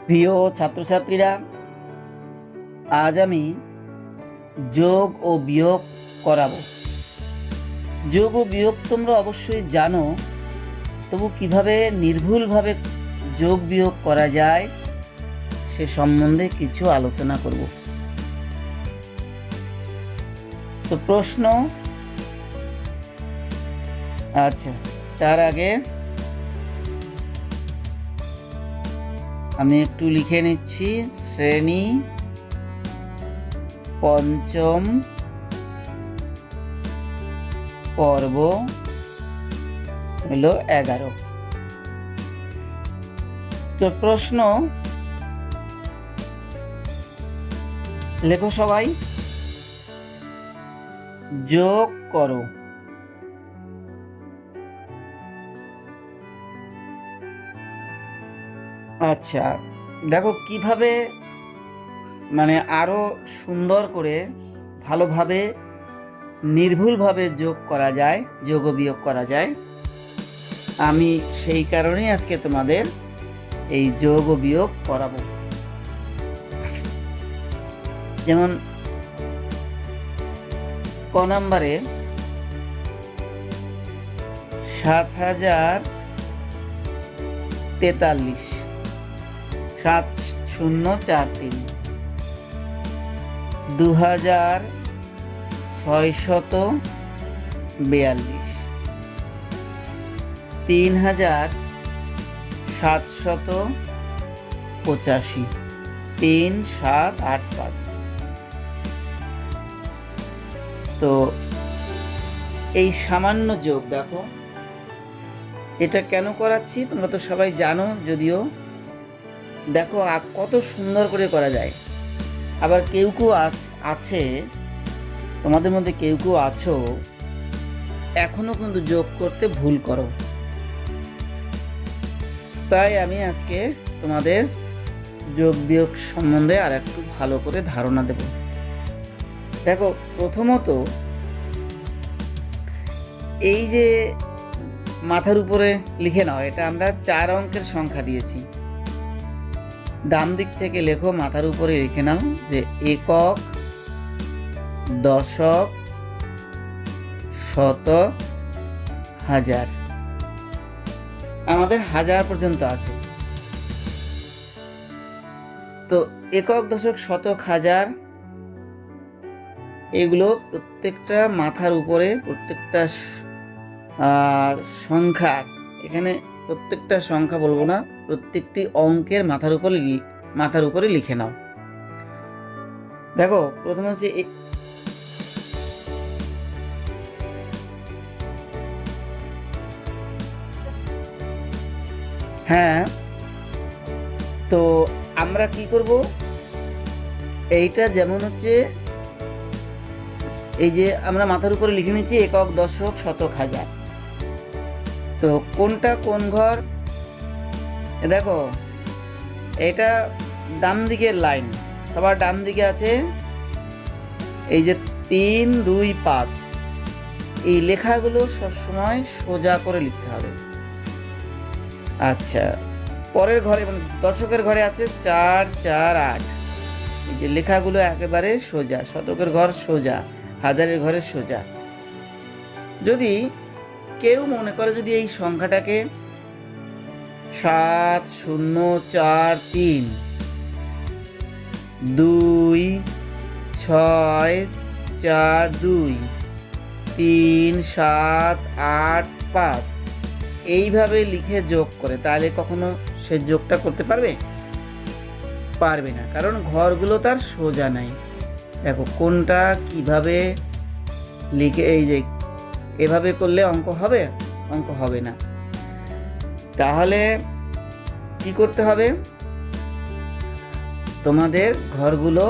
প্রিয় ছাত্রছাত্রীরা, আজ আমি যোগ ও বিয়োগ করাবো। যোগ ও বিয়োগ তোমরা অবশ্যই জানো, তবু কিভাবে নির্ভুলভাবে যোগ বিয়োগ করা যায় সে সম্বন্ধে কিছু আলোচনা করব। তো প্রশ্ন, আচ্ছা, তার আগে আমি একটু লিখে নিচ্ছি। শ্রেণী পঞ্চম, পর্ব হলো 11। তো প্রশ্ন লেখো সবাই, যোগ করো। আচ্ছা, দেখো কিভাবে আরো সুন্দর করে ভালোভাবে নির্ভুলভাবে যোগ করা যায়, যোগ ও বিয়োগ করা যায়। আমি সেই কারণেই আজকে তোমাদের এই যোগ ও বিয়োগ করাবো। যেমন ক নাম্বারে 7043, 7043, 2642, 3785, 3785। তো এই সামান্য যোগ দেখো, এটা কেন করাচ্ছি তোমরা তো সবাই জানো, যদিও দেখো কত সুন্দর করে করা যায়। আবার কেউ কেউ আছে, তোমাদের মধ্যে কেউ কেউ আছো এখনো কিন্তু যোগ করতে ভুল করো। তাই আমি আজকে তোমাদের যোগ বিয়োগ সম্বন্ধে আর একটু ভালো করে ধারণা দেব। দেখো, প্রথমত এই যে মাথার উপরে লিখে নাও, এটা আমরা 4 অঙ্কের সংখ্যা দিয়েছি। ডান দিক থেকে লেখো, মাথার উপরে লিখে নাও যে একক, দশক, শতক, হাজার। আমাদের হাজার পর্যন্ত আছে। তো একক, দশক, শতক, হাজার এগুলো প্রত্যেকটা মাথার উপরে, প্রত্যেকটা সংখ্যা, এখানে প্রত্যেকটা সংখ্যা বলবো না, প্রত্যেকটি অঙ্কের মাথার উপরে লিখে নাও। দেখো, প্রথমে হচ্ছে হ্যাঁ, তো আমরা কি করব, এইটা যেমন হচ্ছে এই যে আমরা মাথার উপরে লিখে নিচ্ছি একক, দশক, শতক, হাজার। তো কোনটা কোন ঘর, দেখো এটা ডান দিকের লাইন, সবার ডান দিকে আছে এই যে 3, 2, 5। এই লেখাগুলো সবসময় সোজা করে লিখতে হবে। আচ্ছা, পরের ঘরে দশকের ঘরে আছে 4, 4, 8। এই যে লেখাগুলো একেবারে সোজা, শতকের ঘর সোজা, হাজারের ঘরে সোজা। যদি কেউ মনে করে যদি এই সংখ্যাটাকে 7, 0, 4, 3, 2, 6, 4, 2, 3, 7, 8, 5 এইভাবে লিখে যোগ করে, তাহলে কখনো সে যোগটা করতে পারবে? পারবে না, কারণ ঘরগুলো তার সোজা নাই। দেখো কোনটা কিভাবে লিখে, এই যে এভাবে করলে অঙ্ক হবে? অঙ্ক হবে না। তাহলে কি করতে হবে? তোমাদের ঘরগুলো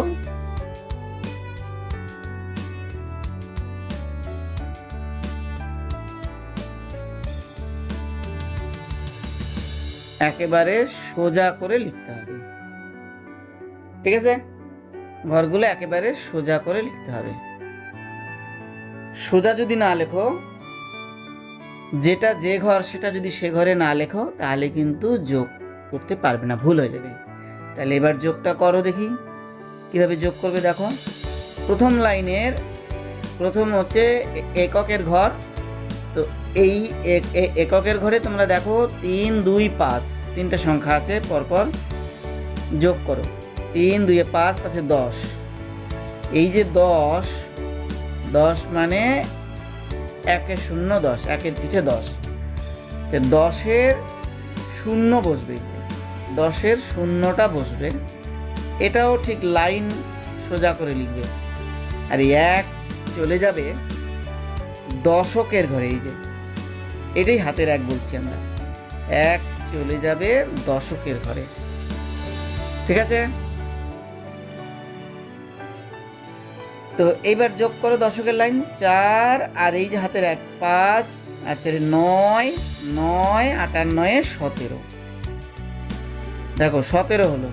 একেবারে সোজা করে লিখতে হবে। ঠিক আছে, ঘরগুলো একেবারে সোজা করে লিখতে হবে। সোজা যদি না লেখো, যেটা যে ঘর সেটা যদি সে ঘরে না লেখো, তাহলে কিন্তু যোগ করতে পারবে না, ভুল হয়ে যাবে। তাহলে এবার যোগটা করো দেখি কিভাবে যোগ করবে। দেখো প্রথম লাইনের প্রথম হচ্ছে এককের ঘর, তো এই এককের ঘরে তোমরা দেখো 3 2 5 তিনটা সংখ্যা আছে, পরপর যোগ করো। 3 2 5 5 10, এই যে 10 10 মানে 1 0 10, 1 পিঠে 10, তো 10-এর শূন্য বসবে, 10-এর শূন্যটা বসবে, এটাও ঠিক লাইন সোজা করে লিখবে। আর 1 চলে যাবে দশকের ঘরে, এই যে এটাই হাতের 1 বলছি আমরা, 1 চলে যাবে দশকের ঘরে। ঠিক আছে, তো এইবার যোগ করো দশকের লাইন। 4 আর এই যে হাতের 1 5 আর 4 9 9 8 আর 9 17, দেখো 17 হলো।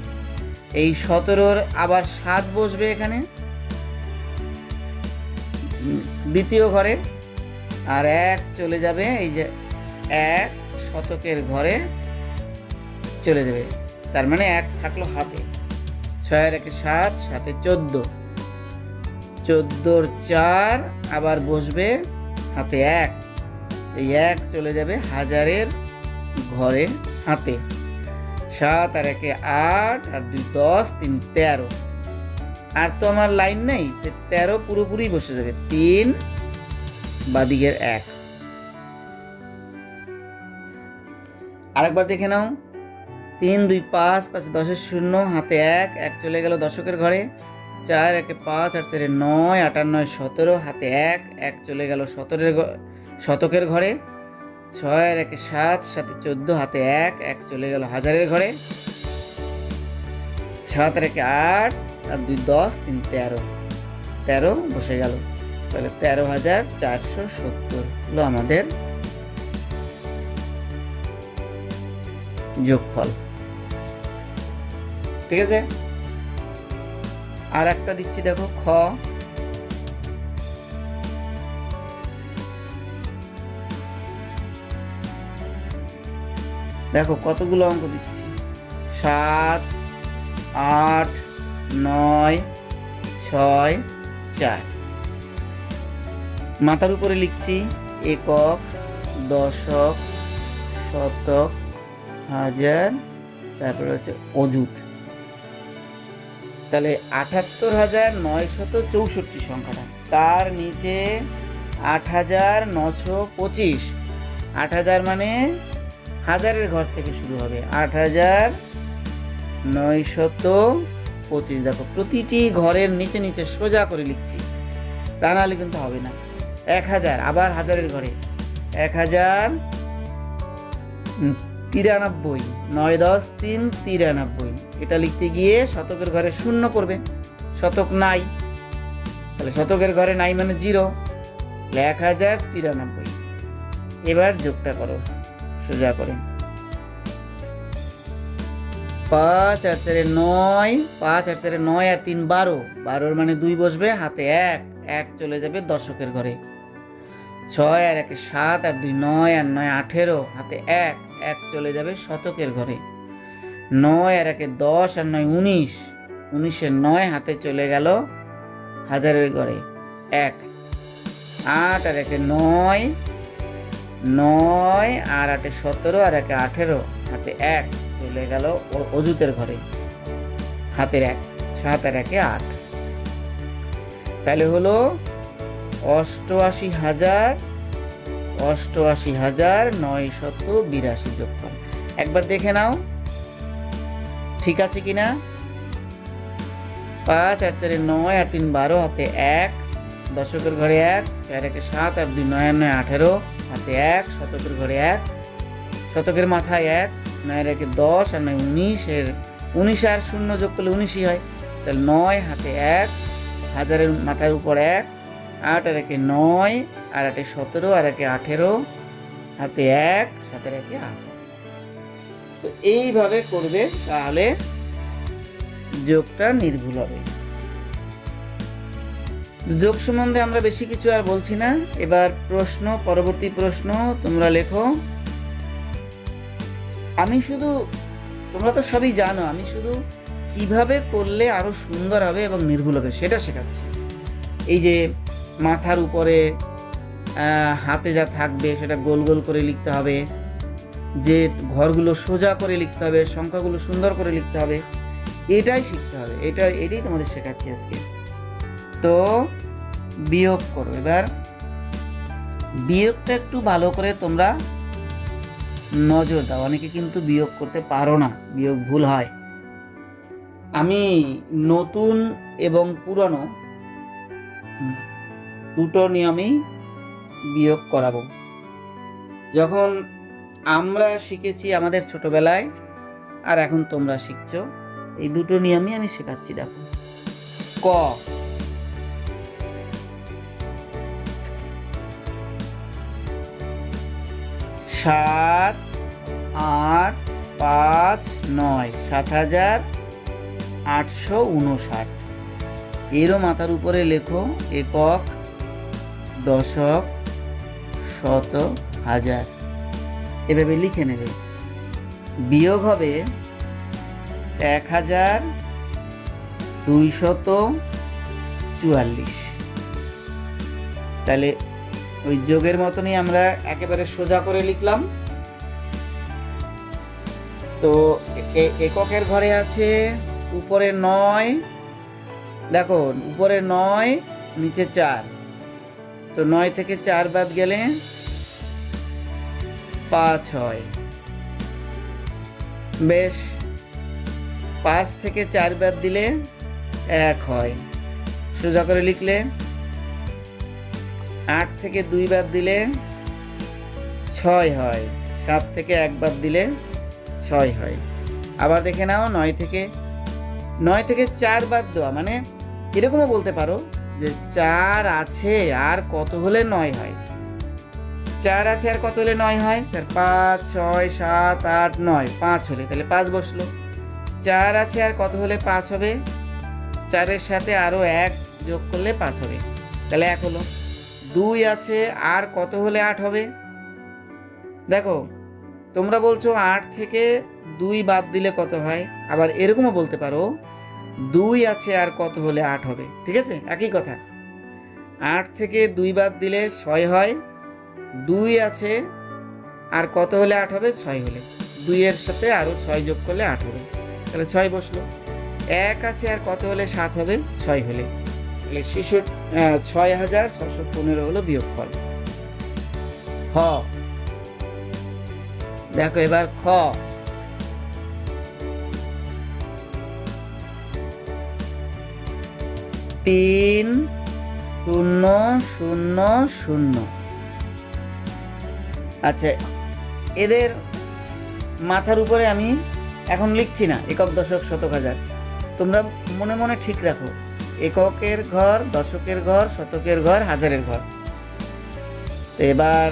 এই 17-র আবার 7 বসবে এখানে দ্বিতীয় ঘরে, আর 1 চলে যাবে এই যে 1 শতকের ঘরে চলে যাবে, তার মানে 1 থাকলো হাতে। 6 আর 1 7, 7 14, 14-র 4 আবার বসবে হাতে 1, এই 1 চলে যাবে হাজারের ঘরে হাতে। 7 আর 1 8 আর 2 10, 3 13, আর তো আমার লাইন নেই, 13 পুরোপুরি বসে যাবে। 3 বাদিকের 1, আরেকবার দেখে নাও। 3 2 5 5 10-এর শূন্য হাতে 1, 1 চলে গেল দশকের ঘরে। 4 1 5 আর 4 9 8 আর 9 17, হাতে 1, 1 চলে গেল শতকের ঘরে। 6 আর 1 7, 7 14, হাতে 1, 1 চলে গেল হাজারের ঘরে। 7 আর 1 8 আর 2 10, 3 13, 13 বসে গেল, তাহলে 13,470 হলো আমাদের যোগফল। ঠিক আছে, আর একটা দিচ্ছি দেখো, খ। দেখো কতগুলো অঙ্ক দিচ্ছি, 7 8 9 6 4, মাথার উপরে লিখছি একক, দশক, শতক, হাজার, তারপরে হচ্ছে অযুত। তাহলে 78,964 সংখ্যাটা, তার নিচে 8,925, 8,000 মানে হাজারের ঘর থেকে শুরু হবে, 8,925। দেখো প্রতিটি ঘরের নিচে নিচে সোজা করে লিখছি, তা নাহলে কিন্তু হবে না। 1,000 আবার হাজারের ঘরে, 1,093, 9 10 3 93, এটা লিখতে গিয়ে শতকের ঘরে শূন্য পড়বে, শতক নাই, তাহলে শতকের ঘরে নাই মানে 0, 1,093। এবার যোগটা করো সোজা করে। 5 আর 4 9, 5 আর 4 9 আর 3 12, 12 মানে 2 বসবে হাতে 1, 1 চলে যাবে দশকের ঘরে। 6 আর 1 7 আর 2 9 আর 9 18, হাতে 1, 1 চলে যাবে শতকের ঘরে। 9 আর 1 10 আর 9 19, 19-এর 9 হাতে চলে গেল হাজারের ঘরে 1। 8 আর 1 9, 9 আর 8 17 আর 1 18, হাতে 1 চলে গেল অযুতের ঘরে হাতের 1। 7 আর 1 8, তাহলে হলো 88,982 যোগফল। একবার দেখে নাও ঠিক আছে কিনা। 5 আর 4 9 আর 3 12, হাতে 1, দশকের ঘরে 1, 4 1 7 আর 2 9 9 18, হাতে 1, শতকের ঘরে 1, শতকের মাথায় 1, 9 1 10 আর 9 19 আর 0 যোগ করলে 19ই হয়, তাহলে 9 হাতে 1, হাজারের মাথার উপর 1, 8 আর 1 9 আর 8 17 আর 1 18, হাতে 1, 7 আর 1 8। তো এইভাবে করবে, তাহলে যোগটা নির্ভুল হবে। যোগ সম্বন্ধে আমরা বেশি কিছু আর বলছি না। এবার প্রশ্ন, পরবর্তী প্রশ্ন তোমরা লেখো। আমি শুধু, তোমরা তো সবই জানো, আমি শুধু কিভাবে করলে আরো সুন্দর হবে এবং নির্ভুল হবে সেটা শেখাচ্ছি। এই যে মাথার উপরে হাতে যা থাকবে সেটা গোল গোল করে লিখতে হবে, যে ঘরগুলো সোজা করে লিখতে হবে, সংখ্যাগুলো সুন্দর করে লিখতে হবে, এটাই শিখতে হবে। এটাই তোমাদের শেখাচ্ছি আজকে। তো বিয়োগ করো। এবার বিয়োগটা একটু ভালো করে তোমরা নজর দাও, অনেকে কিন্তু বিয়োগ করতে পারো না, বিয়োগ ভুল হয়। আমি নতুন এবং পুরনো দুটো নিয়মেই বিয়োগ করাবো। যখন আমরা শিখেছি আমাদের ছোটবেলায় আর এখন তোমরা শিখছো, এই দুটো নিয়মই আমি শেখাচ্ছি। দেখো, ক, 7, 8, 5, 9, 7,859। এরও মাথার উপরে লেখো একক, দশক, শতক, হাজার, এভাবে লিখে নেবে। বিয়োগ হবে 1,244। তাহলে ওই যোগের মতনই আমরা একেবারে সোজা করে লিখলাম। তো এককের ঘরে আছে উপরে 9, দেখো উপরে 9, নিচে 4, তো 9 থেকে 4 বাদ গেলে 5 হয়। বেশ, 5 থেকে 4 বাদ দিলে 1 হয়, সোজা করে লিখলে। 8 থেকে 2 বাদ দিলে 6 হয়, 7 থেকে 1 বাদ দিলে 6 হয়। আবার দেখে নাও, 9 থেকে 4 বাদ দেওয়া মানে এরকমও বলতে পারো যে 4 আছে আর কত হলে 9 হয়। 4 আছে আর কত হলে 9 হয়? 4, 5, 6, 7, 8, 9, 5 হলে, তাহলে 5 বসলো। 4 আছে আর কত হলে 5 হবে? 4-এর সাথে আরো 1 যোগ করলে 5 হবে, তাহলে 1 হলো। 2 আছে আর কত হলে 8 হবে? দেখো, তোমরা বলছো 8 থেকে 2 বাদ দিলে কত হয়, আবার এরকমও বলতে পারো 2 আছে আর কত হলে 8 হবে। ঠিক আছে, একই কথা। 8 থেকে 2 বাদ দিলে 6 হয়, 2 আছে আর কত হলে 8 হবে? 6 হলে। 2 এর সাথে আরো 6 যোগ করলে 8 হবে, তাহলে 6 বসলো। 1 আছে আর কত হলে 7 হবে? 6 হলে, তাহলে 6,615 হলো বিয়োগফল। খ, দেখো এবার খ, 3,000। আচ্ছা, এদের মাথার উপরে আমি এখন লিখছি না একক, দশক, শতক, হাজার। তোমরা মনে মনে ঠিক রাখো, এককের ঘর, দশকের ঘর, শতকের ঘর, হাজারের ঘর। এবার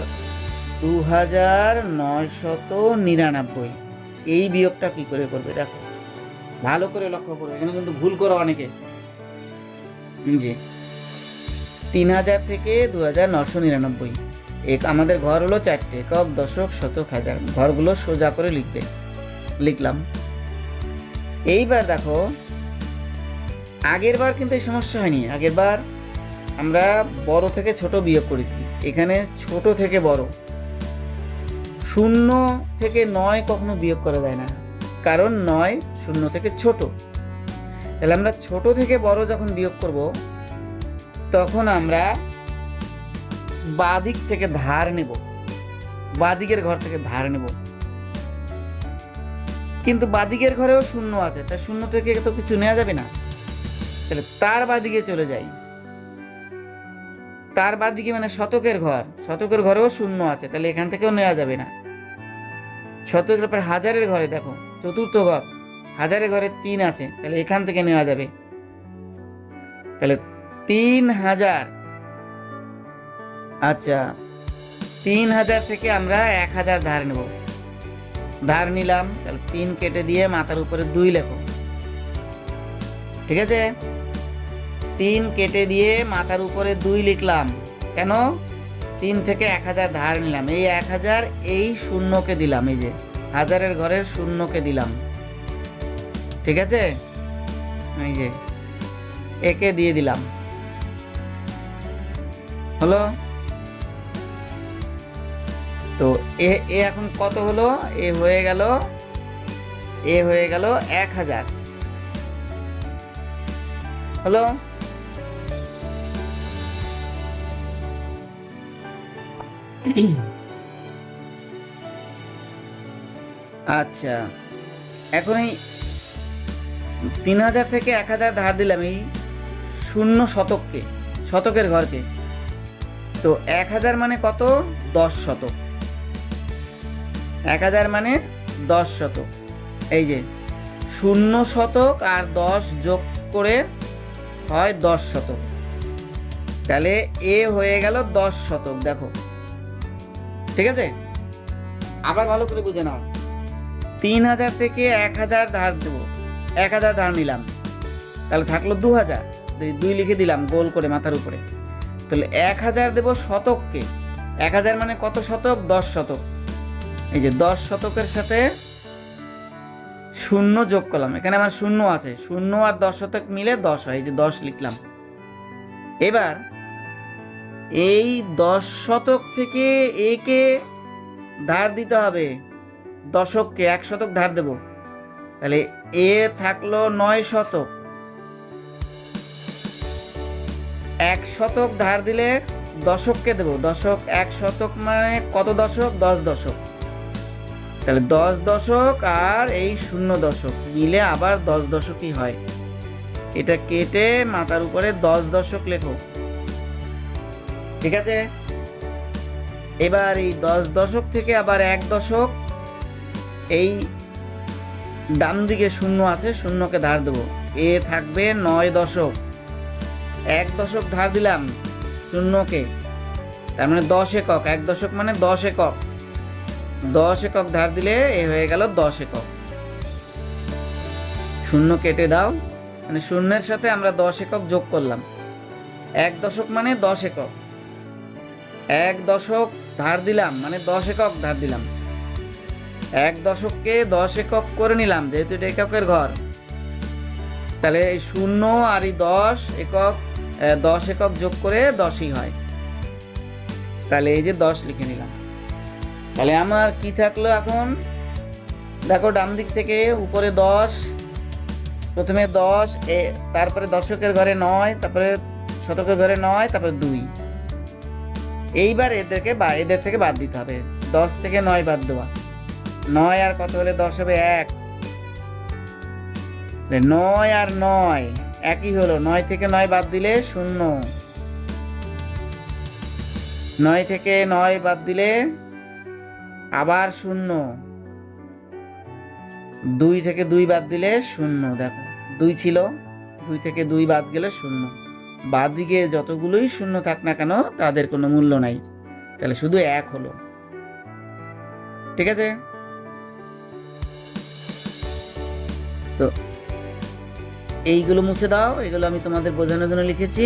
2,999 এই বিয়োগটা কি করে করবে দেখো, ভালো করে লক্ষ্য করো, এখানে কিন্তু ভুল করো অনেকে। জি, 3,000 থেকে 2,999। আমাদের ঘর হলো 4টে, একক, দশক, শতক, হাজার। ঘরগুলো সোজা করে লিখবে, লিখলাম। এইবার দেখো, আগের বার কিন্তু এই সমস্যা হয়নি। আগের বার আমরা বড় থেকে ছোট বিয়োগ করেছি, এখানে ছোট থেকে বড়। 0 থেকে 9 কখনো বিয়োগ করা যায় না, কারণ 9 0 থেকে ছোট। তাহলে আমরা ছোট থেকে বড় যখন বিয়োগ করব, তখন আমরা বাদিক থেকে ধার নেব, বাদিকের ঘর থেকে ধার নেব। কিন্তু বাদিকের ঘরেও 0 আছে, তাই 0 থেকে তো কিছু নেওয়া যাবে না, তাহলে তার বাদিকে চলে যাই। তার বাদিকে মানে শতকের ঘর, শতকের ঘরেও 0 আছে, তাহলে এখান থেকেও নেওয়া যাবে না। শতকের পর হাজারের ঘরে দেখো, চতুর্থ ঘর, হাজারের ঘরে 3 আছে, তাহলে এখান থেকে নেওয়া যাবে। তাহলে 3,000। আচ্ছা, 3,000 থেকে আমরা 1,000 ধার নেব। ধার নিলাম, তাহলে 3 কেটে দিয়ে মাথার উপরে 2 লেখো। ঠিক আছে, 3 কেটে দিয়ে মাথার উপরে 2 লিখলাম। কেন? 3 থেকে 1,000 ধার নিলাম, এই 1,000 এই শূন্যকে দিলাম, এই যে হাজারের ঘরের শূন্যকে দিলাম। ঠিক আছে, এই যে একে দিয়ে দিলাম, হলো। তো এ এখন কত হলো? এ হয়ে গেল 1000, হলো। আচ্ছা, এখন এই 3000 থেকে 1000 ধার দিলাম এই শূন্য শতকের ঘরকে। তো 1000 মানে কত? 10 শতক। 1000 মানে 10 শতক। এই যে 0 শতক আর 10 যোগ করে হয় 10 শতক। তাহলে এ হয়ে গেল 10 শতক। দেখো, ঠিক আছে? আবার ভালো করে বুঝে নাও। 3000 থেকে 1000 ধার দেবো, 1000 ধার নিলাম, তাহলে থাকলো 2000, 2 লিখে দিলাম গোল করে মাথার উপরে। তাহলে 1000 দেবো শতককে। 1000 মানে কত শতক? 10 শতক। এই যে 10 শতকের সাথে 0 যোগ করলাম, এখানে আমার 0 আছে, 0 আর 10 শতক মিলে 10 হয়। এই যে 10 লিখলাম। এবার এই 10 শতক থেকে একে ধার দিতে হবে, দশককে 1 শতক ধার দেব। তাহলে এ থাকলো 9 শতক। 1 শতক ধার দিলে দশককে দেব, দশক 1 শতক মানে কত দশক? 10 দশক। তাহলে 10 দশক আর এই 0 দশক মিলে আবার 10 দশকই হয়। এটা কেটে মাথার উপরে 10 দশক লেখো, ঠিক আছে? এবার এই 10 দশক থেকে আবার 1 দশক, এই ডান দিকে 0 আছে, 0কে ধার দেবো। এ থাকবে 9 দশক। 1 দশক ধার দিলাম 0কে, তার মানে 10 একক। 1 দশক মানে 10 একক। 10 একক ধার দিলে এ হয়ে গেল 10 একক। 0 কেটে দাও, মানে 0-এর সাথে আমরা 10 একক যোগ করলাম। 1 দশক মানে 10 একক। 1 দশক ধার দিলাম মানে 10 একক ধার দিলাম। 1 দশককে 10 একক করে নিলাম, যেহেতু এটা এককের ঘর। তাহলে এই 0 আর এই 10 একক, 10 একক যোগ করে 10ই হয়। তাহলে এই যে 10 লিখে নিলাম। তাহলে আমার কি থাকলো এখন? দেখো, ডান দিক থেকে উপরে 10, প্রথমে 10, তারপরে দশকের ঘরে 9, তারপরে শতকের ঘরে 9, তারপরে 2। এইবার এদের থেকে বাদ দিতে হবে। 10 থেকে 9 বাদ দেওয়া, 9 আর কত হলে 10 হবে? 1। 9 আর 9 একই হলো। 9 থেকে 9 বাদ দিলে 0। 9 থেকে 9 বাদ দিলে আবার 0। 2 থেকে 2 বাদ দিলে 0। দেখো, 2 ছিল, 2 থেকে 2 বাদ গেলে 0। বাদ দিকে যতগুলোই 0 থাক না কেন তাদের কোনো মূল্য নাই, তাহলে শুধু 1 হলো, ঠিক আছে? তো এইগুলো মুছে দাও, এগুলো আমি তোমাদের বোঝানোর জন্য লিখেছি,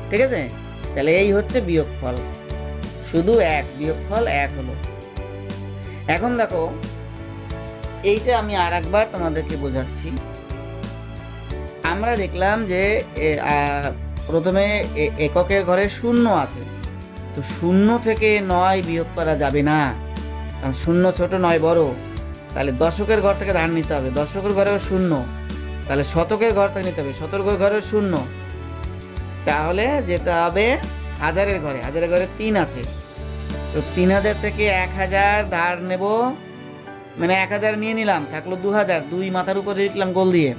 ঠিক আছে? তাহলে এই হচ্ছে বিয়োগফল, শুধু 1, বিয়োগফল 1 হলো। এখন দেখো, এইটা আমি আর একবার তোমাদেরকে বোঝাচ্ছি। আমরা দেখলাম যে প্রথমে এককের ঘরে 0 আছে, তো 0 থেকে 9 বিয়োগ করা যাবে না, কারণ 0 ছোট 9 বড়। তাহলে দশকের ঘর থেকে ধার নিতে হবে, দশকের ঘরেও 0। তাহলে শতকের ঘর থেকে নিতে হবে, শতকের ঘরেও 0। তাহলে যেতে হবে হাজারের ঘরে, হাজারের ঘরে 3 আছে। তো 3000 থেকে 1000 ধার নেব, মানে 1000 নিয়ে নিলাম, থাকলো 2000। 2 মাথার উপরে লিখলাম গোল দিয়ে।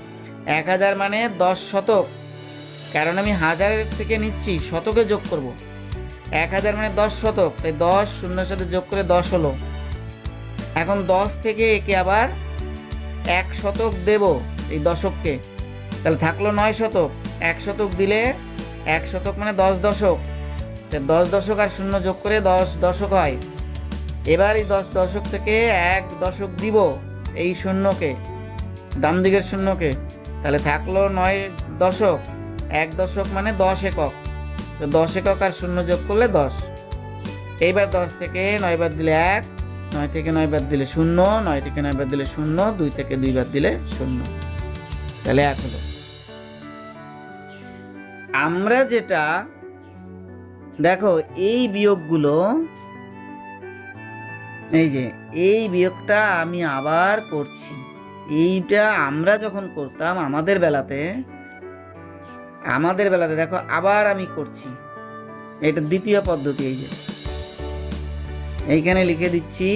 1000 মানে 10 শতক, কারণ আমি হাজারের থেকে নিচ্ছি, শতকে যোগ করব। 1000 মানে 10 শতক, তাই 10 0-এর সাথে যোগ করে 10 হলো। এখন 10 থেকে একে আবার 1 শতক দেব এই দশককে, তাহলে থাকলো 9 শতক। 1 শতক দিলে 1 শতক মানে 10 দশক, তাই 10 দশক আর 0 যোগ করে 10 দশক হয়। এবার এই 10 দশক থেকে 1 দশক দিব এই 0-কে, ডান দিকের 0-কে, তাহলে থাকলো 9 দশক। 1 দশক মানে 10 একক, তো 10 একক আর 0 যোগ করলে 10। এইবার 10 থেকে 9 বাদ দিলে 1, 9 থেকে 9 বাদ দিলে 0, 9 থেকে 9 বাদ দিলে 0, 2 থেকে 2 বাদ দিলে 0। তাহলে 1 হলো। আমরা যেটা দেখো এই বিয়োগগুলো, এই যে এই বিয়োগটা আমি আবার করছি। এইটা আমরা যখন করতাম আমাদের বেলাতে দেখো আবার আমি করছি। এটা দ্বিতীয় পদ্ধতি। এই যে এইখানে লিখে দিচ্ছি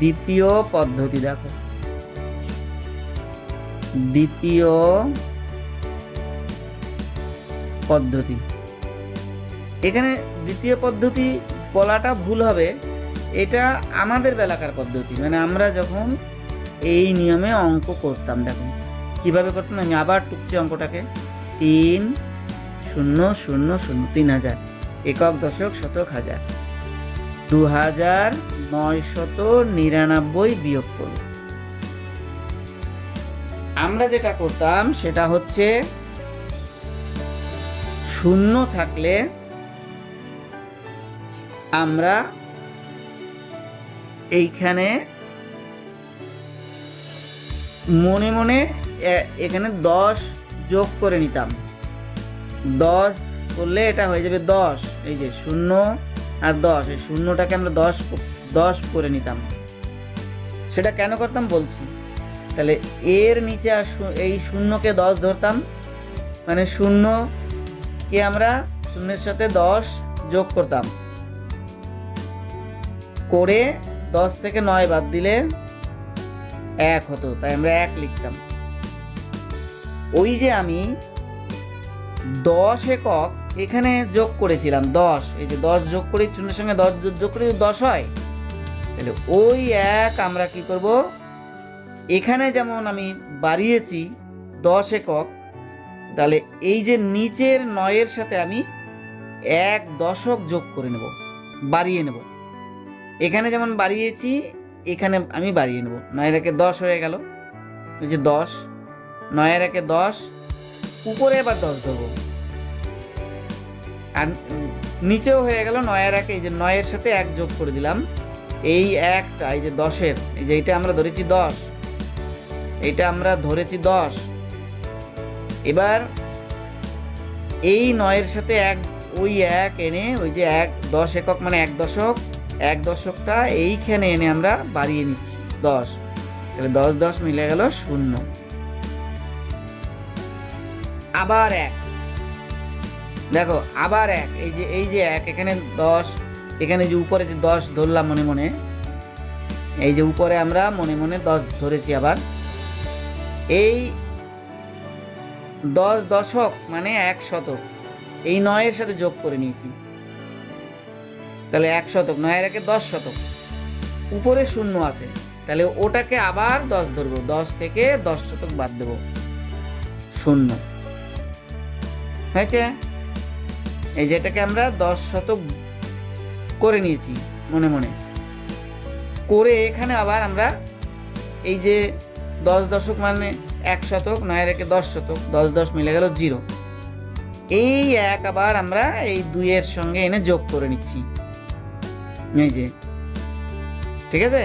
দ্বিতীয় পদ্ধতি। দেখো দ্বিতীয় পদ্ধতি, এখানে দ্বিতীয় পদ্ধতি বলাটা ভুল হবে, এটা আমাদের বেলাকার পদ্ধতি, মানে আমরা যখন এই নিয়মে অঙ্ক করতাম। দেখুন কিভাবে করতাম, আমি আবার টুকছি অঙ্কটাকে। 3 0 0 0 3000 একক দশক শতক হাজার 2999 বিয়োগ করব। আমরা যেটা করতাম সেটা হচ্ছে শূন্য থাকলে আমরা এইখানে মনে মনে এখানে 10 যোগ করে নিতাম। 10 করলে এটা হয়ে যাবে 10। এই যে 0 আর 10, এই শূন্যটাকে আমরা 10 করে নিতাম। সেটা কেন করতাম বলছি। তাহলে এর নিচে এই শূন্যকে 10 ধরতাম, মানে শূন্যকে আমরা শূন্যের সাথে 10 যোগ করতাম, করে 10 থেকে 9 বাদ দিলে 1 হতো, তাই আমরা 1 লিখতাম। ওই যে আমি 10 একক এখানে যোগ করেছিলাম, 10, এই যে 10 যোগ করে শূন্যের সঙ্গে 10 যোগ করে 10 হয়। তাহলে ওই 1 আমরা কি করব, এখানে যেমন আমি বাড়িয়েছি 10 একক, তাহলে এই যে নিচের 9 সাথে আমি 1 দশক যোগ করে নেব, বাড়িয়ে নেব। এখানে যেমন বাড়িয়েছি এখানে আমি বাড়িয়ে নেব। 9 একে 10 হয়ে গেল, এই যে 10, 9 একে 10, উপরে এবার 10 দেবো, আর নিচেও হয়ে গেল 9 একে, এই যে 9 সাথে 1 যোগ করে দিলাম। এই একটা, এই যে 10-এর, এই যে এইটা আমরা ধরেছি 10, এইটা আমরা ধরেছি 10। এবার এই 9 সাথে 1, ওই 1 এনে, ওই যে 10 একক মানে 1 দশক, 1 দশকটা এইখানে এনে আমরা বাড়িয়ে নিচ্ছি 10। তাহলে 10 10 মিলে গেল 0। আবার 1, দেখো আবার 1, এই যে 1 এখানে 10, এখানে যে উপরে যে 10 ধরলাম মনে মনে, এই যে উপরে আমরা মনে মনে 10 ধরেছি। আবার এই 10 দশক মানে 1 শতক, এই 9 সাথে যোগ করে নিয়েছি, তাহলে 1 শতক। 9 একে 10 শতক, উপরে 0 আছে, তাহলে ওটাকে আবার 10 ধরবো, 10 থেকে 10 শতক বাদ দেব, 0 হয়েছে। এই যেটাকে আমরা 10 শতক করে নিয়েছি মনে মনে, করে এখানে আবার আমরা এই যে 10 দশক মানে 1 শতক, 9 একে 10 শতক, 10 10 মিলে গেল 0। এই 1 আবার আমরা এই 2 এর সঙ্গে এনে যোগ করে নিচ্ছি, এই যে, ঠিক আছে।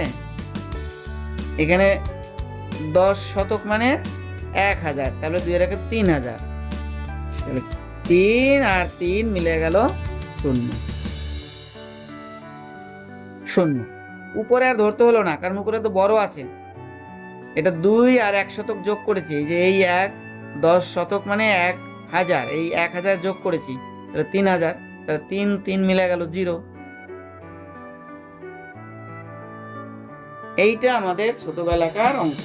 এখানে 10 শতক মানে 1000, তাহলে 2 এর একে 3000, তাহলে 3 আর 3 মিলে গেল 0। উপরে আর ধরতে হলো না, কারণ উপরে তো বড় আছে। এটা 2 আর 1 শতক যোগ করেছি, এই যে এই 1 10 শতক মানে 1000, এই 1000 যোগ করেছি, তাহলে 3000, তাহলে 3 3 মিলে গেল 0। এইটা আমাদের ছোটবেলাকার অঙ্ক,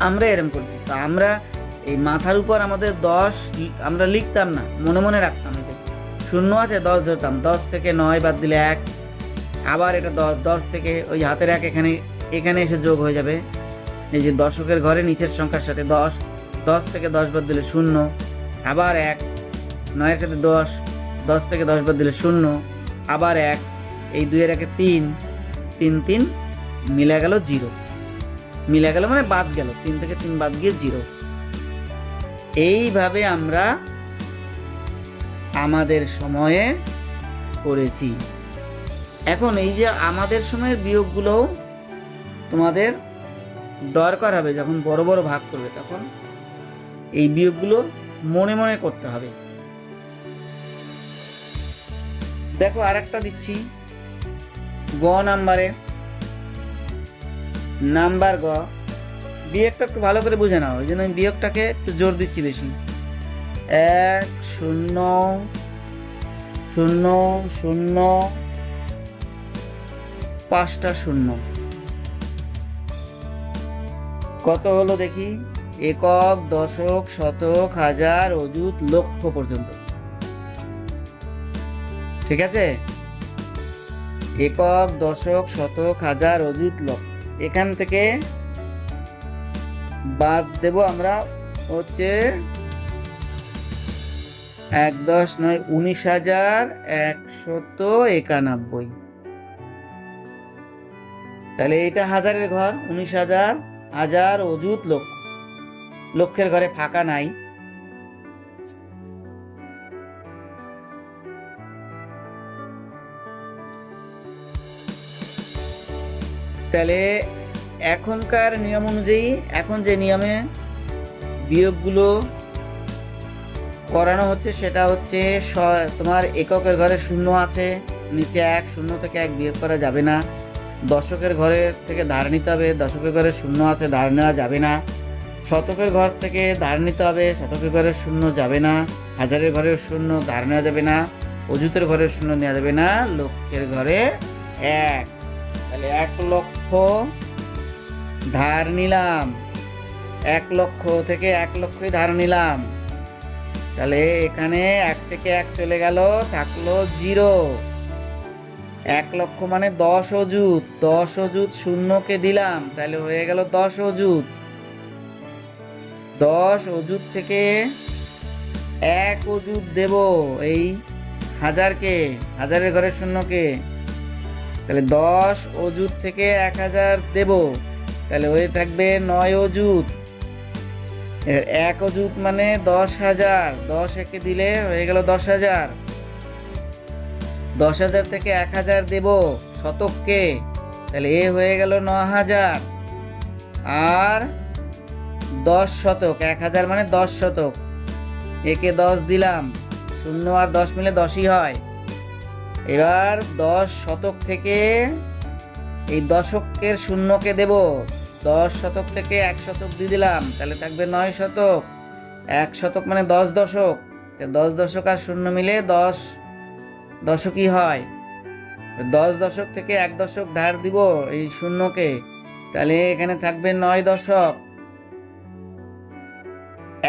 আমরা এরকম করেছি। তো আমরা এই মাথার উপর আমাদের 10 আমরা লিখতাম না, মনে মনে রাখতাম। এই যে 0 আছে 10 ধরতাম, 10 থেকে 9 বাদ দিলে 1, আবার এটা 10, 10 থেকে ওই হাতের 1 এখানে এসে যোগ হয়ে যাবে। এই যে দশকের ঘরে নিচের সংখ্যার সাথে 10, 10 থেকে 10 বাদ দিলে 0, আবার 1, 9 এর সাথে 10, 10 থেকে 10 বাদ দিলে 0, আবার 1, এই 2 এর একে 3, 3 3 মিলে গেল 0। মিলে গেল মানে বাদ গেল, 3 থেকে 3 বাদ গিয়ে 0। এইভাবে আমরা আমাদের সময়ে করেছি। এখন এই যে আমাদের সময়ের বিয়োগগুলো তোমাদের দরকার হবে যখন বড় বড় ভাগ করবে তখন এই বিয়োগগুলো মনে মনে করতে হবে। দেখো আরেকটা দিচ্ছি গ নাম্বারে, নাম্বার গ। বিয়োগটা একটু ভালো করে বুঝে নাও, ওই জন্য আমি বিয়োগটাকে একটু জোর দিচ্ছি বেশি। 1 0 0 0 5টা 0 কত হলো দেখি? একক, দশক, শতক, হাজার, অযুত, লক্ষ পর্যন্ত। ঠিক আছে, একক, দশক, শতক, হাজার, অযুত, লক্ষ। এখান থেকে বাদ দেব আমরা হচ্ছে 1 10 9 19,191। তাহলে এটা হাজারের ঘর, 19,000, হাজার, অযুত, লক্ষ। লক্ষের ঘরে ফাঁকা নাই। তাহলে এখনকার নিয়ম অনুযায়ী, এখন যে নিয়মে বিয়োগগুলো করানো হচ্ছে সেটা হচ্ছে তোমার এককের ঘরে 0 আছে, নিচে 1, 0 থেকে 1 বিয়োগ করা যাবে না। দশকের ঘরে থেকে ধার নিতে হবে, দশকের ঘরে 0 আছে, ধার নেওয়া যাবে না। শতকের ঘর থেকে ধার নিতে হবে, শতকের ঘরে 0 যাবে না। হাজারের ঘরে 0 ধার নেওয়া যাবে না। অযুতের ঘরে 0 নেওয়া যাবে না। লক্ষের ঘরে 1। তাহলে 1 লক্ষ ধার নিলাম, 1 লক্ষ থেকে 1 লক্ষই ধার নিলাম। তাহলে এখানে 1 থেকে 1 চলে গেল, থাকলো 0। 1 লক্ষ মানে 10 অযুত, 10 অযুত 0কে দিলাম, তাহলে হয়ে গেল 10 অযুত। 10 অযুত থেকে 1 অযুত দেব এই হাজারকে, হাজারের ঘরে 0কে। তাহলে 10 অযুত থেকে 1000 দেব, তাহলে হয়ে থাকবে 9 অযুত। 1 অযুত মানে 10,000, 10 একে দিলে হয়ে গেল 10,000। 10,000 থেকে 1000 দেব শতককে, তাহলে এ হয়ে গেল 9,000। আর 10 শতক, 1000 মানে 10 শতক, একে 10 দিলাম, 0 আর 10 মিলে 10ই হয়। এবার 10 শতক থেকে এই দশকের 0কে দেব, 10 শতক থেকে 1 শতক দিয়ে দিলাম, তাহলে থাকবে 9 শতক। 1 শতক মানে 10 দশক, 10 দশক আর 0 মিলে 10 দশকই হয়। 10 দশক থেকে 1 দশক ধার দিব এই 0কে, তাহলে এখানে থাকবে 9 দশক।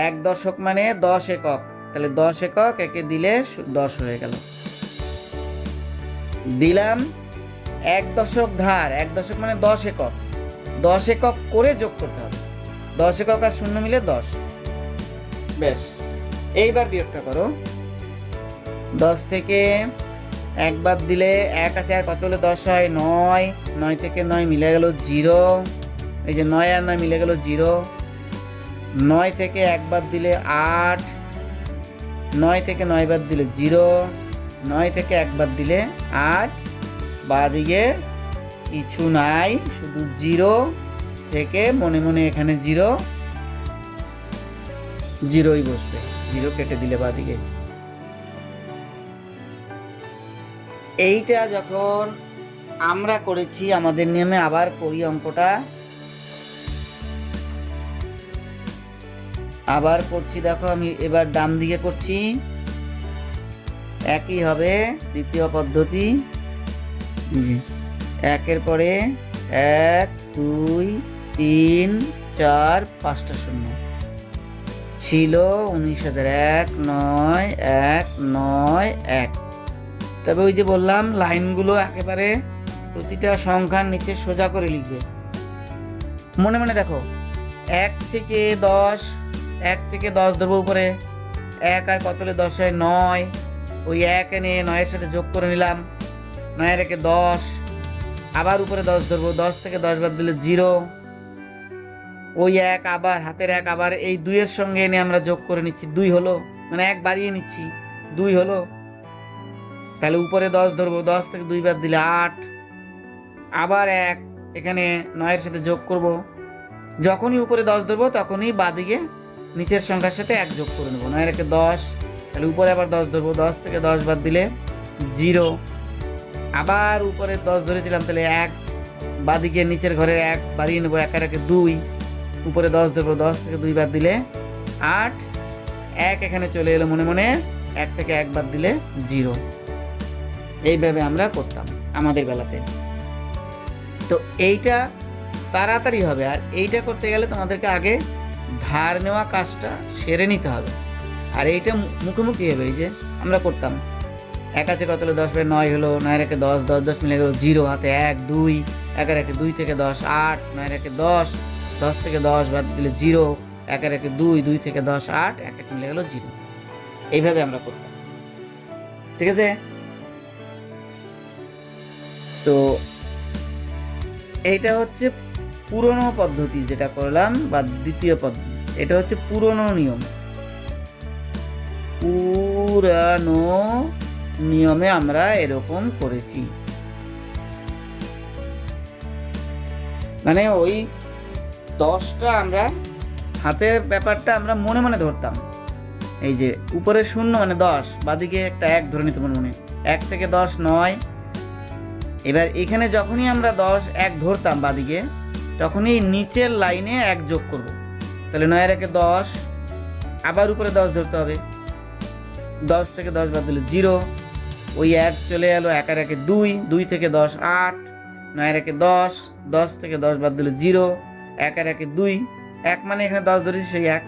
1 দশক মানে 10 একক, তাহলে 10 একক, একে দিলে 10 হয়ে গেল। দিলাম 1 দশক ধার, 1 দশক মানে 10 একক, 10 একক করে যোগ করতে হবে। 10 একক আর 0 মিলে 10। বেশ, এইবার বিয়োগটা করো। 10 থেকে 1 বাদ দিলে 1 আছে, আর কত হলে 10 হয়? 9। 9 থেকে 9 মিলে গেল 0। এই যে 9 আর 9 মিলে গেল 0। 9 থেকে 1 বাদ দিলে 8। 9 থেকে 9 বাদ দিলে 0। 9 থেকে 1 বাদ দিলে 8। বাদিকে কিছু নাই, শুধু 0 থেকে মনে মনে এখানে 0, 0ই বসবে। 0 কেটে দিলে বাদিকে। এইটা যখন আমরা করেছি আমাদের নিয়মে, আবার করি অঙ্কটা। আবার করছি, দেখো আমি এবার ডান দিকে করছি, একই হবে দ্বিতীয় পদ্ধতি। 1-এর পরে 1 2 3 4 5টা 0 ছিল 19,000, 1 9 1 9 1। তবে ওই যে বললাম লাইনগুলো একেবারে প্রতিটা সংখ্যার নিচে সোজা করে লিখবে, মনে মনে দেখো। 1 থেকে 10, 1 থেকে 10 দেবো উপরে, 1 আর কত হলে 10 হয়? 9। ওই 1 এনে 9-এর সাথে যোগ করে নিলাম, 9 রেখে 10, আবার উপরে 10 ধরবো, 10 থেকে 10 বাদ দিলে 0। ওই 1 আবার হাতের 1 আবার এই 2-এর সঙ্গে এনে আমরা যোগ করে নিচ্ছি, 2 হলো, মানে 1 বাড়িয়ে নিচ্ছি, 2 হলো। তাহলে উপরে 10 ধরবো, 10 থেকে 2 বাদ দিলে 8। আবার 1 এখানে 9-এর সাথে যোগ করব, যখনই উপরে 10 ধরবো তখনই বাদিকে নিচের সংখ্যার সাথে 1 যোগ করে নেবো। 9 একে 10, তাহলে উপরে আবার 10 ধরবো, 10 থেকে 10 বাদ দিলে 0। আবার উপরে 10 ধরেছিলাম, তাহলে 1 বাদিকে নিচের ঘরের 1 বাড়িয়ে নেবো, 1 আর 1 2, উপরে 10 ধরবো, 10 থেকে 2 বাদ দিলে 8, 1 এখানে চলে এলো মনে মনে, 1 থেকে 1 বাদ দিলে 0। এইভাবে আমরা করতাম আমাদের বেলাতে। তো এইটা তাড়াতাড়ি হবে, আর এইটা করতে গেলে তোমাদেরকে আগে ধার নেওয়া কাজটা সেরে নিতে হবে। আর এইটা মুখোমুখি হবে, এই যে আমরা করতাম 1 আছে কত হলো 10 বাই 9 হলো, 9 একে 10, 10 10 মিলে গেল 0, হাতে 1 2, 1 আর 1 2 থেকে 10 8, 9 একে 10, 10 থেকে 10 বাদ দিলে 0, 1 আর 1 2, 2 থেকে 10 8, 1 1 মিলে গেল 0। এইভাবে আমরা করতাম, ঠিক আছে? তো এইটা হচ্ছে পুরনো পদ্ধতি যেটা করলাম, বা দ্বিতীয় পদ্ধতি। এটা হচ্ছে পুরনো নিয়ম, পুরানো নিয়মে আমরা এরকম করেছি। মানে ওই 10টা আমরা হাতের ব্যাপারটা আমরা মনে মনে ধরতাম। এই যে উপরে 0 মানে 10, বাদিকে একটা 1 ধরে নিতে মনে মনে, 1 থেকে 10 9। এবার এখানে যখনই আমরা 10 1 ধরতাম বাদিকে, তখনই নিচের লাইনে 1 যোগ করব। তাহলে 9 এর 1 10, আবার উপরে 10 ধরতে হবে, 10 থেকে 10 বাদ দিলে 0, ওই 1 চলে এলো, 1 আর 1 2, 2 থেকে 10 8, 9 এর 1 10, 10 থেকে 10 বাদ দিলে 0, 1 আর 1 2, 1 মানে এখানে 10 ধরেছি সেই 1,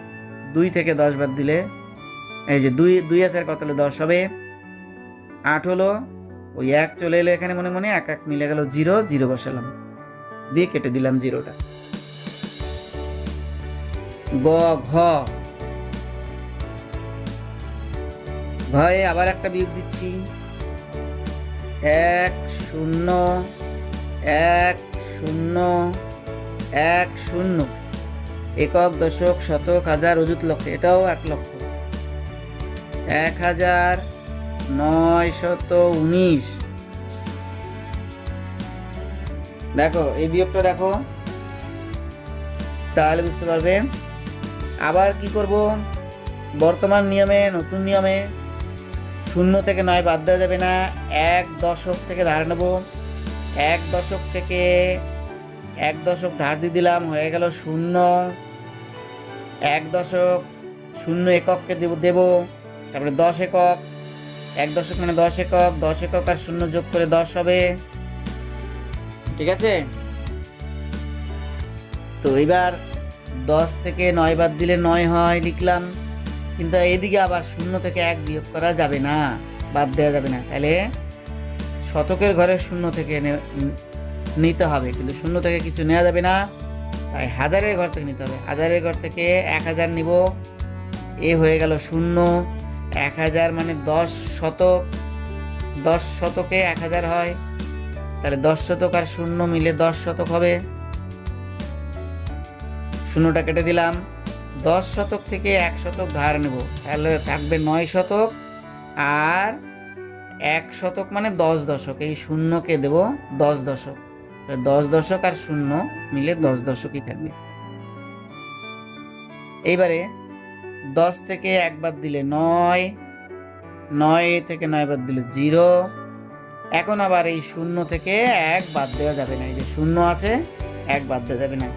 2 থেকে 10 বাদ দিলে এই যে 2 2 আছে কত হলো 10 হবে, 8 হলো, ওই 1 চলে এলো এখানে মনে মনে, 1 1 মিলে গেল 0, 0 বসালাম, দিয়ে কেটে দিলাম 0টা। গ ঘ, ঘয়ে আবার একটা বিয়োগ দিচ্ছি, 1 0 1 0 1 0, একক দশক শতক হাজার অযুত লক্ষ, এটাও 1 লক্ষ, 1919। দেখো এই বিয়োগটা দেখো, তাহলে বুঝতে পারবে। আবার কি করব, বর্তমান নিয়মে, নতুন নিয়মে 0 থেকে 9 বাদ দেওয়া যাবে না, 1 দশক থেকে ধার নেব, 1 দশক থেকে 1 দশক ধার দিয়ে দিলাম, হয়ে গেল 0, 1 দশক 0 একককে দেব, তারপরে 10 একক, 1 দশক মানে 10 একক, 10 একক আর 0 যোগ করে 10 হবে, ঠিক আছে? তো এবার 10 থেকে 9 বাদ দিলে 9 হয় লিখলাম, কিন্তু এইদিকে আবার 0 থেকে 1 বিয়োগ করা যাবে না, বাদ দেওয়া যাবে না, তাহলে শতকের ঘরে 0 থেকে নিতে হবে, কিন্তু 0 থেকে কিছু নেওয়া যাবে না, তাই হাজারের ঘর থেকে নিতে হবে। হাজারের ঘর থেকে 1000 নিব, এ হয়ে গেল 0, 1000 মানে 10 শতক, 10 শতকে 1000 হয়, তাহলে 10 শতক আর 0 মিলে 10 শতক হবে, 0টা কেটে দিলাম। 10 শতক থেকে 1 শতক ধার নেব, তাহলে থাকবে 9 শতক, আর 1 শতক মানে 10 দশক, এই 0কে দেব 10 দশক, 10 দশক আর 0 মিলে 10 দশকই থাকবে। এইবারে 10 থেকে 1 বাদ দিলে 9, 9 থেকে 9 বাদ দিলে 0, এখন আবার এই 0 থেকে 1 বাদ দেওয়া যাবে না, এই যে 0 আছে 1 বাদ দেওয়া যাবে না,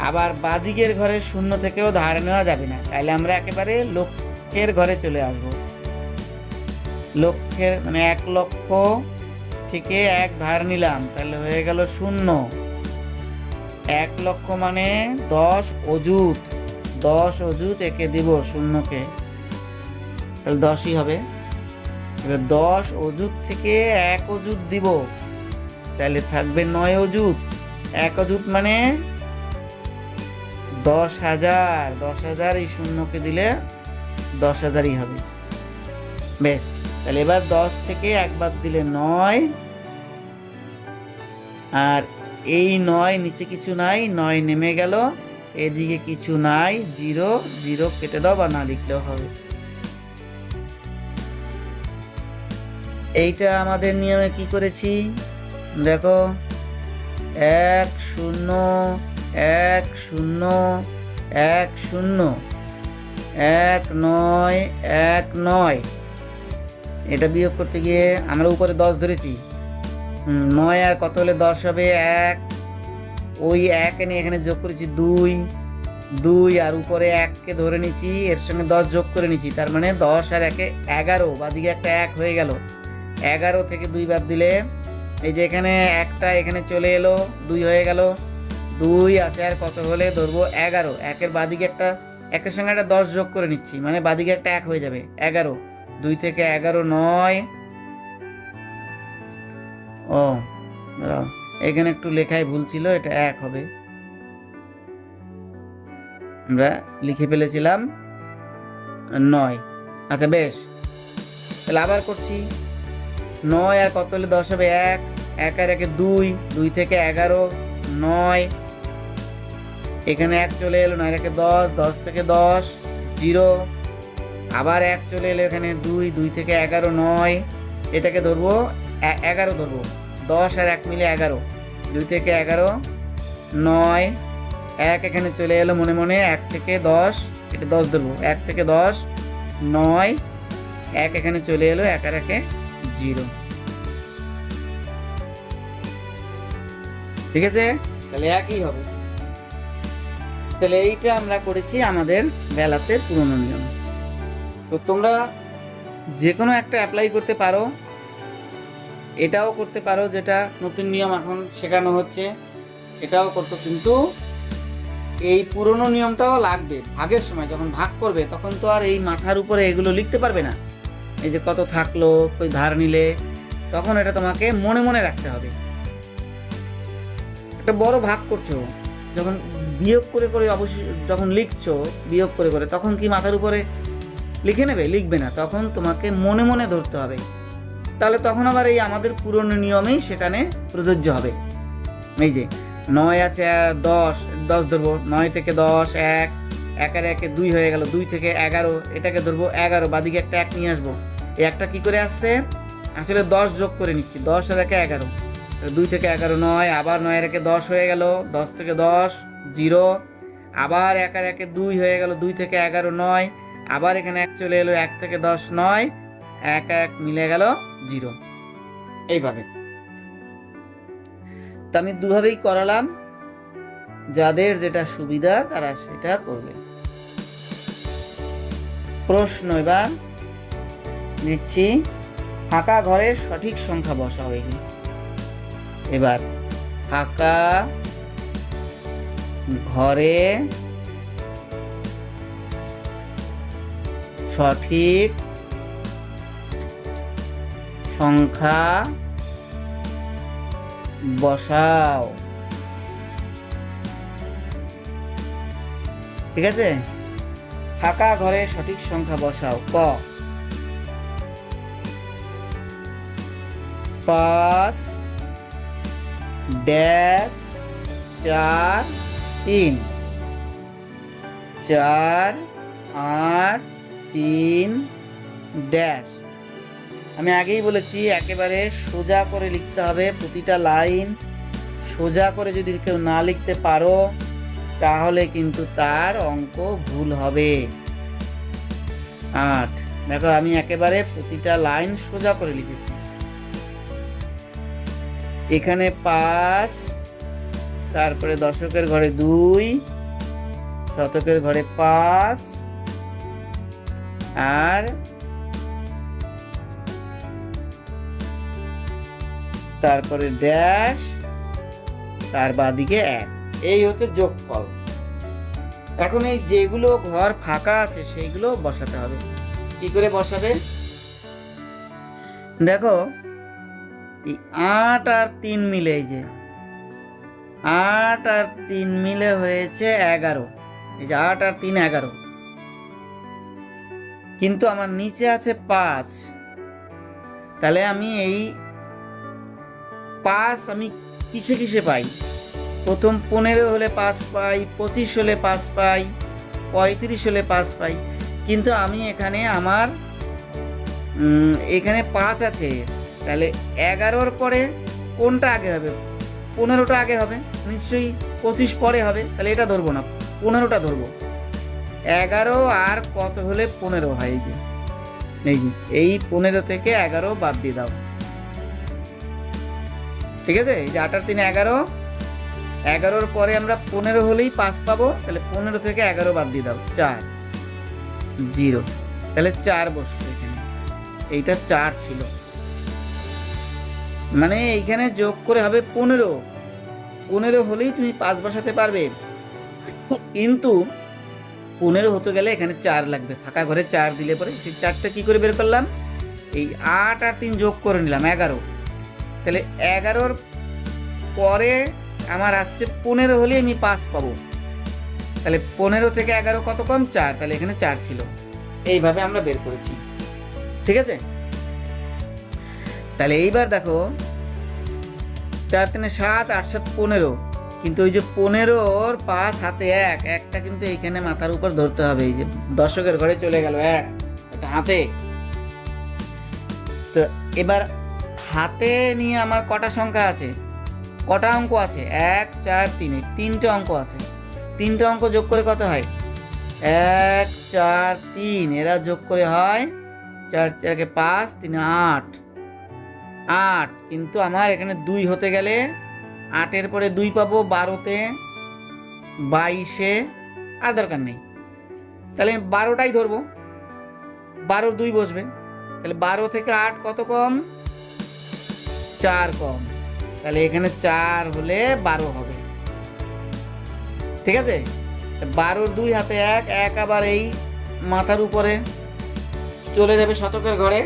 আবার বাদিকের ঘরে 0 থেকেও ধার নেওয়া যাবে না, তাইলে আমরা একেবারে লক্ষের ঘরে চলে আসব। লক্ষের মানে 1 লক্ষ থেকে 1 ধার নিলাম, তাহলে হয়ে গেল 0, 1 লক্ষ মানে 10 অযুত, 10 অযুত একে দিব 0কে, তাহলে 10ই হবে। এবার 10 অযুত থেকে 1 অযুত দিব, তাহলে থাকবে 9 অযুত, 1 অযুত মানে 10,000, 10,000 এই 0কে দিলে 10,000ই হবে। বেশ, তাহলে এবার 10 থেকে 1 বাদ দিলে 9, আর এই 9 নিচে কিছু নাই, 9 নেমে গেল, এদিকে কিছু নাই, 0 0 কেটে দাও বা না লিখলেও হবে। এইটা আমাদের নিয়মে কি করেছি দেখো, 1 0 1 0 1 0 1 9 1 9। এটা বিয়োগ করতে গিয়ে আমরা উপরে 10 ধরেছি, 9 আর কত হলে 10 হবে? 1। ওই 1 এনে এখানে যোগ করেছি 2, 2 আর উপরে 1 কে ধরে নিচ্ছি, এর সঙ্গে 10 যোগ করে নিচ্ছি, তার মানে 10 আর 1 11, বাদিকে একটা 1 হয়ে গেল। 11 থেকে 2 বাদ দিলে এই যে এখানে একটা এখানে চলে এলো, 2 হয়ে গেল। 2 আছে আর কত হলে ধরবো? 11। 1-এর বাদিকে একটা, 1-এর সঙ্গে একটা 10 যোগ করে নিচ্ছি, মানে বাদিকে একটা 1 হয়ে যাবে। 11, 2 থেকে 11 9। ও দাঁড়াও, এখানে একটু লেখায় ভুল ছিল, এটা 1 হবে, আমরা লিখে ফেলেছিলাম 9। আচ্ছা বেশ, তাহলে আবার করছি। 9 আর কত হলে 10 হবে? 1, 1 আর 1 2, 2 থেকে 11 9। এখানে 1 চলে এলো, 9 আর 1 10, 10 থেকে 10 0। আবার 1 চলে এলো এখানে 2, 2 থেকে 11 9। এটাকে ধরবো 11 ধরবো, 10 আর 1 মিলে 11, 2 থেকে 11 9। 1 এখানে চলে এলো মনে মনে, 1 থেকে 10, এটা 10 ধরবো, 1 থেকে 10 9। 1 এখানে চলে এলো, 1 আর 1 0। ঠিক আছে, তাহলে একই হবে। তাহলে এইটা আমরা করেছি আমাদের বেলাতে পুরনো নিয়ম। তো তোমরা যে কোনো একটা অ্যাপ্লাই করতে পারো, এটাও করতে পারো যেটা নতুন নিয়ম এখন শেখানো হচ্ছে, এটাও করতো, কিন্তু এই পুরনো নিয়মটাও লাগবে। ভাগের সময় যখন ভাগ করবে তখন তো আর এই মাথার উপরে এগুলো লিখতে পারবে না, এই যে কত থাকলো, কই ধার নিলে, তখন এটা তোমাকে মনে মনে রাখতে হবে। একটা বড় ভাগ করছো, যখন বিয়োগ করে করে অবশ্যই যখন লিখছো বিয়োগ করে করে, তখন কি মাথার উপরে লিখে নেবে? লিখবে না, তখন তোমাকে মনে মনে ধরতে হবে। তাহলে তখন আবার এই আমাদের পুরনো নিয়মেই সেখানে প্রযোজ্য হবে। এই যে 9 আছে 10, 10 ধরবো, 9 থেকে 10 1, 1 আর 1 2 হয়ে গেল, 2 থেকে 11, এটাকে ধরবো 11, বাদিকে একটা 1 নিয়ে আসবো। এই একটা কি করে আসছে? আসলে 10 যোগ করে নিচ্ছি, 10 আর 1 11, 2 থেকে 11 9, আবার 9 আর 1 10 হয়ে গেল, 10 থেকে 10 0, আবার 1 আর 1 2 হয়ে গেল, 2 থেকে 11 9, আবার এখানে 1 চলে এলো, 1 থেকে 10 9, 1 1 মিলে গেল 0। এইভাবে তা আমি দুভাবেই করালাম, যাদের যেটা সুবিধা তারা সেটা করবে। প্রশ্ন এবার নিচ্ছি, ফাঁকা ঘরের সঠিক সংখ্যা বসা হয়নি। এবার ফাঁকা ঘরে সঠিক সংখ্যা বসাও। ঠিক আছে, ফাঁকা ঘরে সঠিক সংখ্যা বসাও। ক 5 ড্যাশ 4 3, 4 8 3 ড্যাশ। আমি আগেই বলেছি একেবারে সোজা করে লিখতে হবে, প্রতিটা লাইন সোজা করে যদি কেউ না লিখতে পারো তাহলে কিন্তু তার অঙ্ক ভুল হবে। 8, দেখো আমি একেবারে প্রতিটা লাইন সোজা করে লিখেছি। এখানে 5, তারপরে দশকের ঘরে 2, শতকের ঘরে 5, আর তারপরে ড্যাশ, তার বাদিকে 1। এই হচ্ছে যোগফল। এখন এই যেগুলো ঘর ফাঁকা আছে সেইগুলো বসাতে হবে। কি করে বসাবে? দেখো এই 8 আর 3 মিলে, এই যে 8 আর 3 মিলে হয়েছে 11। এই যে 8 আর 3 11, কিন্তু আমার নিচে আছে 5। তাহলে আমি এই 5 আমি কিসে কিসে পাই? প্রথম 15 হলে 5 পাই, 25 হলে 5 পাই, 35 হলে 5 পাই। কিন্তু আমি এখানে আমার এখানে 5 আছে, তাহলে 11-র পরে কোনটা আগে হবে? 15টা আগে হবে, নিশ্চয়ই 25 পরে হবে, তাহলে এটা ধরবো না, 15টা ধরবো। 11 আর কত হলে 15 হয়? এই 15 থেকে 11 বাদ দিয়ে দাও। ঠিক আছে, এই যে 8 আর 3 11, 11-র পরে আমরা 15 হলেই 5 পাবো, তাহলে 15 থেকে 11 বাদ দিয়ে দাও, 4, 0, তাহলে 4 বসছে এখানে। এইটা 4 ছিল, মানে এইখানে যোগ করে হবে 15 হলেই তুমি 5 বসাতে পারবে, কিন্তু 15 হতে গেলে এখানে 4 লাগবে, ফাঁকা ঘরে 4 দিলে পরে সেই 4টা কি করে বের করলাম, এই 8 আর 3 যোগ করে নিলাম 11, তাহলে 11-র পরে আমার আসছে 15 হলে আমি 5 পাবো, তাহলে 15 থেকে 11 কত কম, 4, তাহলে এখানে 4 ছিল। এইভাবে আমরা বের করেছি। ঠিক আছে, তাহলে এইবার দেখো 4 3 7 8 7 15, কিন্তু ওই যে 15-র 5 হাতে 1, একটা কিন্তু এইখানে মাথার উপর ধরতে হবে, এই যে দশকের ঘরে চলে গেল 1, এটা হাতে। তো এবার হাতে নিয়ে আমার কটা সংখ্যা আছে, কটা অঙ্ক আছে, 1 4 3, 3টে অঙ্ক আছে, 3টে অঙ্ক যোগ করে কত হয়, 1 4 3, এরা যোগ করে হয় 4 4 কে 5 3 8, কিন্তু আমার এখানে 2 হতে গেলে 8-এর পরে 2 পাবো, 12-তে 22-এ আর দরকার নেই, তাহলে 12টাই ধরবো, 12-র 2 বসবে, তাহলে 12 থেকে 8 কত কম, 4 কম, তাহলে এখানে 4 হলে 12 হবে। ঠিক আছে, 12-র 2 হাতে 1 আবার এই মাথার উপরে চলে যাবে শতকের ঘরে,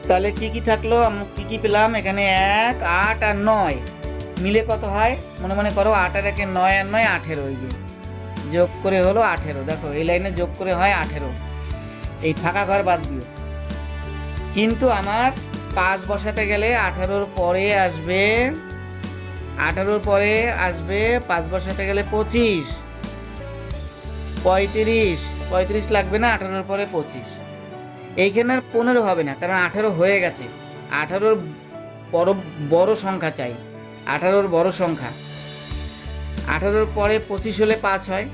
তাহলে কি কি থাকলো, কি কি পেলাম এখানে, 1 8 আর 9 মিলে কত হয়, মনে মনে করো, 8 আর 1 9 আর 9 18, যোগ করে হলো 18, দেখো এই লাইনে যোগ করে হয় 18, এই ফাঁকা ঘর বাদ দিও। কিন্তু আমার 5 বসাতে গেলে 18-র পরে আসবে, 18-র পরে আসবে 5 বসাতে গেলে 25, 35 লাগবে না, 18-র পরে 25, এইখানে আর 15 হবে না, কারণ 18 হয়ে গেছে, 18-র বড় সংখ্যা চাই, 18-র বড় সংখ্যা, 18-র পরে 25 হলে 5 হয়,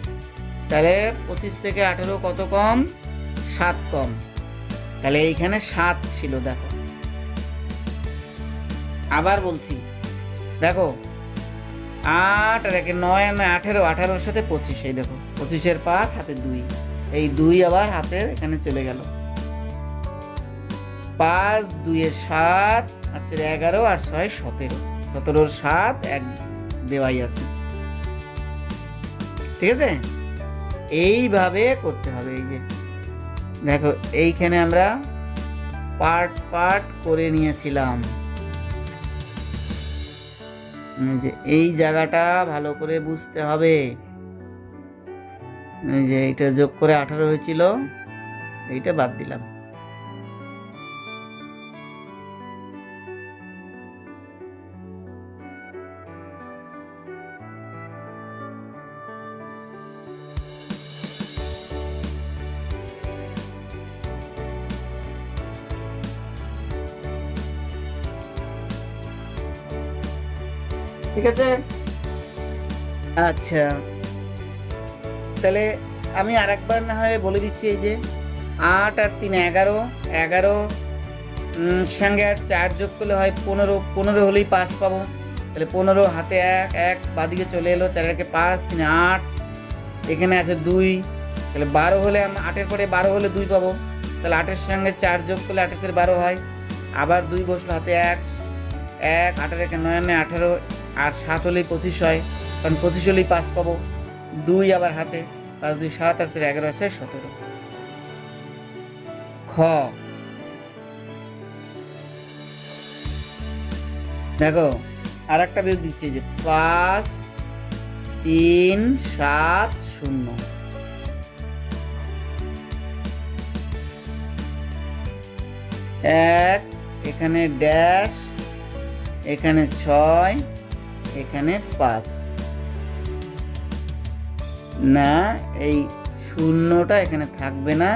তাহলে 25 থেকে 18 কত কম, 7 কম, তাহলে এইখানে 7 ছিল। দেখো আবার বলছি, দেখো 8 আর 1 9 আর 9 18, 18-র সাথে 25, এই দেখো 25-এর 5 হাতে 2, এই 2 আবার হাতের এখানে চলে গেল, 5 2 এর 7 আর 4 11 আর 6 17, 17-র 7 1 দেওয়াই আছে। ঠিক আছে, এইভাবে করতে হবে। এই যে দেখো এইখানে আমরা পার্ট করে নিয়েছিলাম, যে এই জায়গাটা ভালো করে বুঝতে হবে, এই যে এটা যোগ করে 18 হয়েছিল, এইটা বাদ দিলাম। ঠিক আছে, আচ্ছা তাহলে আমি আরেকবার না হয় বলে দিচ্ছি, এই যে 8 আর 3 11, 11 সঙ্গে আর 4 যোগ করলে হয় 15, 15 হলেই 5 পাবো, তাহলে 15 হাতে 1 বাদিকে চলে এলো, 4 আর 5 3 8, এখানে আছে 2, তাহলে 12 হলে 8-এর পরে 12 হলে 2 পাবো, তাহলে 8-এর সঙ্গে 4 যোগ করলে 8 এর 12 হয়, আবার 2 বসলো হাতে 1 8 আর 1 9 আর 9 18, আর 7 হলেই 25 হয়, কারণ 25 হলেই 5 পাবো, 2 আবার হাতে, 5 2 7 আর 4 11 আছে 17। খ দেখো আর একটা বিয়োগ দিচ্ছি, যে 5 3 7 0, এক এখানে ড্যাশ, এখানে 6, এখানে 5, না এই শূন্যটা এখানে থাকবে না,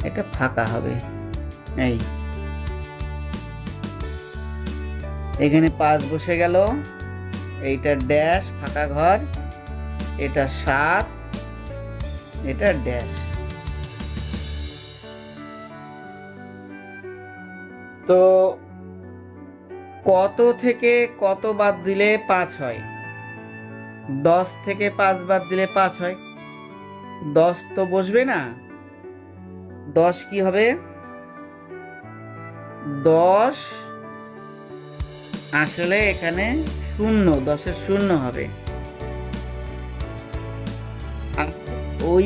এটা ফাঁকা হবে, এই এখানে 5 বসে গেল, এইটা ড্যাশ ফাঁকা ঘর, এটা 7, এটা ড্যাশ। তো কত থেকে কত বাদ দিলে 5 হয়? 10 থেকে 5 বাদ দিলে 5 হয়। 10 তো বসবে না, 10 কি হবে? 10 আসলে এখানে 0, 10-এর 0 হবে। আর ওই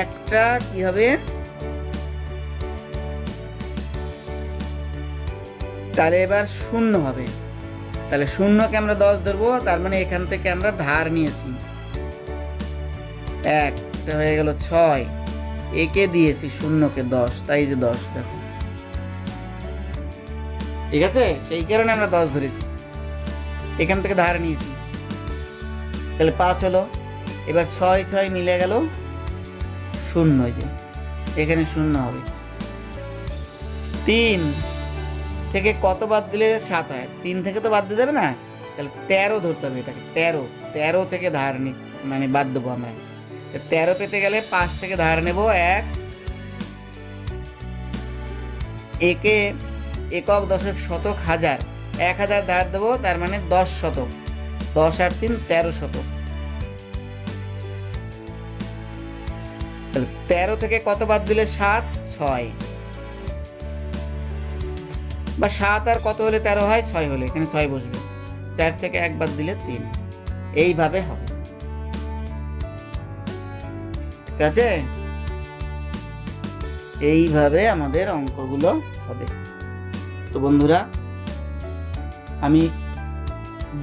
একটা কি হবে? তাহলে এবার 0 হবে। তাহলে 0-কে আমরা 10 ধরবো, তার মানে এখান থেকে আমরা ধার নিয়েছি 1, এটা হয়ে গেল 6, একে দিয়েছি 0-কে 10, তাই যে 10 দেখো, ঠিক আছে? সেই কারণে আমরা 10 ধরেছি, এখান থেকে ধার নিয়েছি। তাহলে 5 হলো। এবার 6 6 মিলে গেল 0, যে এখানে 0 হবে। 3 থেকে কত বাদ দিলে 7 হয়? 3 থেকে তো বাদ দিয়ে যাবে না, তাহলে 13 ধরতে হবে এটাকে। 13 থেকে ধার মানে বাদ দেবো আমরা। 13 পেতে গেলে 5 থেকে ধার নেব 1, একে একক দশক শতক হাজার, 1000 ধার দেবো, তার মানে 10 শতক। 10 আর 3 13 শতক। 13 থেকে কত বাদ দিলে 7? 6, বা 7 আর কত হলে 13 হয়? 6 হলে, এখানে 6 বসবে। 4 থেকে 1 বাদ দিলে 3। এইভাবে হবে, ঠিক আছে? এইভাবে আমাদের অঙ্কগুলো হবে। তো বন্ধুরা, আমি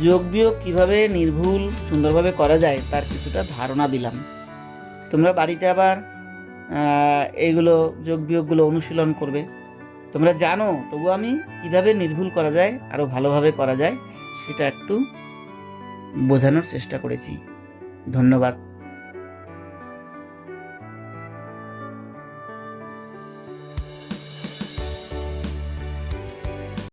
যোগ বিয়োগ কিভাবে নির্ভুল সুন্দরভাবে করা যায় তার কিছুটা ধারণা দিলাম। তোমরা বাড়িতে আবার এইগুলো যোগ বিয়োগগুলো অনুশীলন করবে। তোমরা জানো, তবু আমি কিভাবে নির্ভুল করা যায়, আরো ভালোভাবে করা যায়, সেটা একটু বোঝানোর চেষ্টা করেছি। ধন্যবাদ।